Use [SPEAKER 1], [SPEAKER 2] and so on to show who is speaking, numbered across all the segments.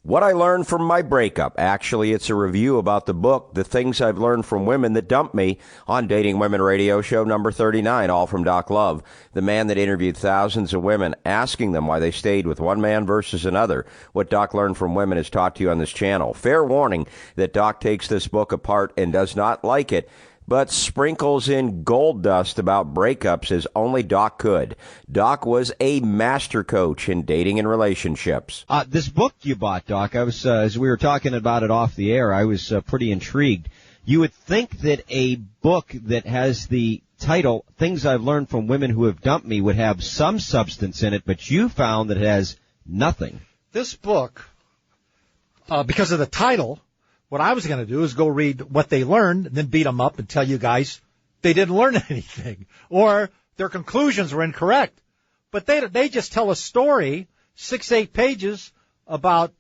[SPEAKER 1] What I Learned from My Breakup. Actually, it's a review about the book, The Things I've Learned from Women That Dumped Me, on Dating Women Radio Show number 39, all from Doc Love, the man that interviewed thousands of women, asking them why they stayed with one man versus another. What Doc learned from women is taught to you on this channel. Fair warning that Doc takes this book apart and does not like it, but sprinkles in gold dust about breakups as only Doc could. Doc was a master coach in dating and relationships.
[SPEAKER 2] This book you bought, Doc, I was as we were talking about it off the air, I was pretty intrigued. You would think that a book that has the title, Things I've Learned from Women Who Have Dumped Me, would have some substance in it, but you found that it has nothing.
[SPEAKER 3] This book, because of the title, what I was going to do is go read what they learned and then beat them up and tell you guys they didn't learn anything or their conclusions were incorrect. But they just tell a story, 6-8 pages, about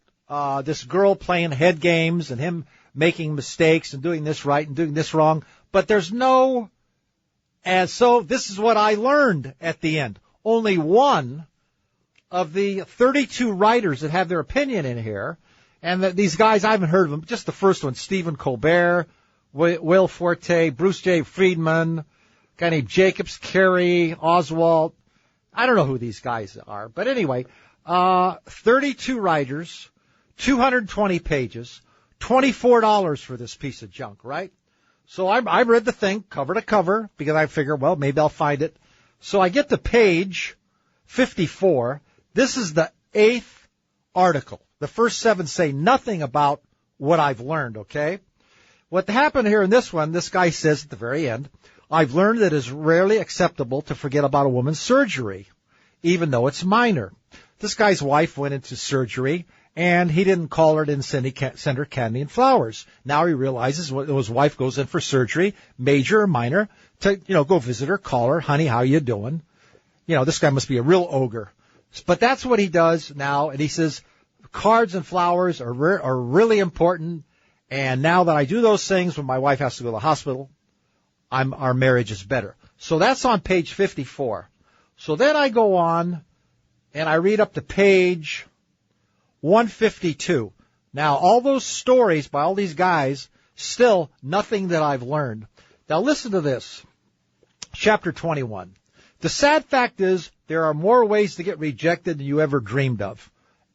[SPEAKER 3] this girl playing head games and him making mistakes and doing this right and doing this wrong. But there's no, and so this is what I learned at the end. Only one of the 32 writers that have their opinion in here. And these guys, I haven't heard of them. Just the first one, Stephen Colbert, Will Forte, Bruce J. Friedman, a guy named Jacobs, Carey, Oswald. I don't know who these guys are. But anyway, 32 writers, 220 pages, $24 for this piece of junk, right? So I read the thing cover to cover because I figure, well, maybe I'll find it. So I get to page 54. This is the 8th article. The first 7 say nothing about what I've learned, okay? What happened here in this one, this guy says at the very end, I've learned that it is rarely acceptable to forget about a woman's surgery, even though it's minor. This guy's wife went into surgery, and he didn't call her, didn't send her candy and flowers. Now he realizes when his wife goes in for surgery, major or minor, to, go visit her, call her, honey, how you doing? This guy must be a real ogre. But that's what he does now, and he says, cards and flowers are really important, and now that I do those things when my wife has to go to the hospital, our marriage is better. So that's on page 54. So then I go on, and I read up to page 152. Now, all those stories by all these guys, still nothing that I've learned. Now, listen to this. Chapter 21. The sad fact is there are more ways to get rejected than you ever dreamed of.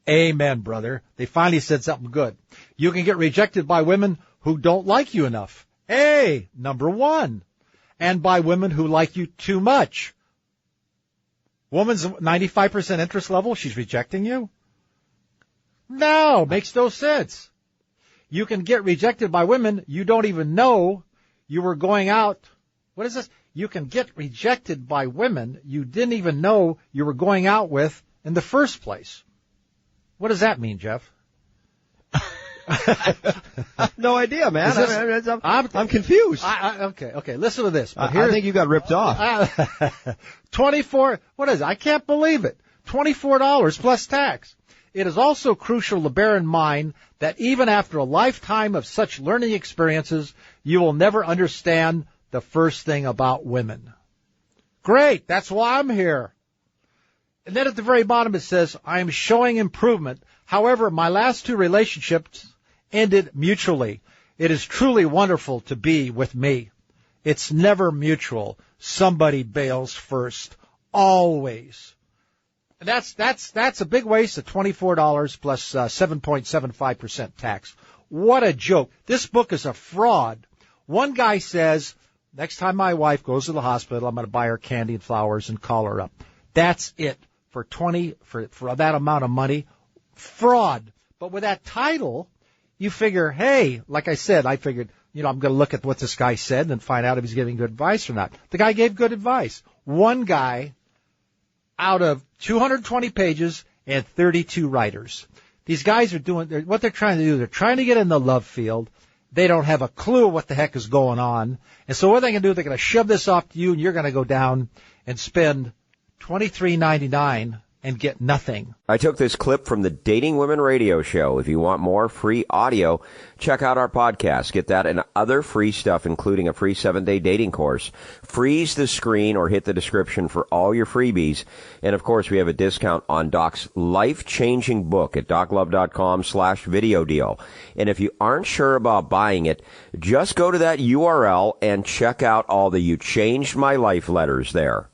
[SPEAKER 3] Amen, brother. They finally said something good. You can get rejected by women who don't like you enough. Hey, number 1. And by women who like you too much. Woman's 95% interest level, she's rejecting you? No, makes no sense. You can get rejected by women you don't even know you were going out. What is this? You can get rejected by women you didn't even know you were going out with in the first place. What does that mean, Jeff?
[SPEAKER 2] No idea, man. I'm confused.
[SPEAKER 3] Okay. Listen to this.
[SPEAKER 2] I think you got ripped off.
[SPEAKER 3] 24. What is it? I can't believe it. $24 plus tax. It is also crucial to bear in mind that even after a lifetime of such learning experiences, you will never understand the first thing about women. Great. That's why I'm here. And then at the very bottom it says, I am showing improvement. However, my last 2 relationships ended mutually. It is truly wonderful to be with me. It's never mutual. Somebody bails first. Always. And that's a big waste of $24 plus 7.75% tax. What a joke. This book is a fraud. One guy says, next time my wife goes to the hospital, I'm going to buy her candy and flowers and call her up. That's it. For that amount of money, fraud. But with that title, you figure, hey, like I said, I figured, I'm going to look at what this guy said and find out if he's giving good advice or not. The guy gave good advice. One guy out of 220 pages and 32 writers. These guys are doing what they're trying to do. They're trying to get in the love field. They don't have a clue what the heck is going on. And so what they're going to do, they're going to shove this off to you, and you're going to go down and spend $23.99 and get nothing.
[SPEAKER 1] I took this clip from the Dating Women radio show. If you want more free audio, check out our podcast. Get that and other free stuff, including a free 7-day dating course. Freeze the screen or hit the description for all your freebies. And, of course, we have a discount on Doc's life-changing book at doclove.com/video deal. And if you aren't sure about buying it, just go to that URL and check out all the You Changed My Life letters there.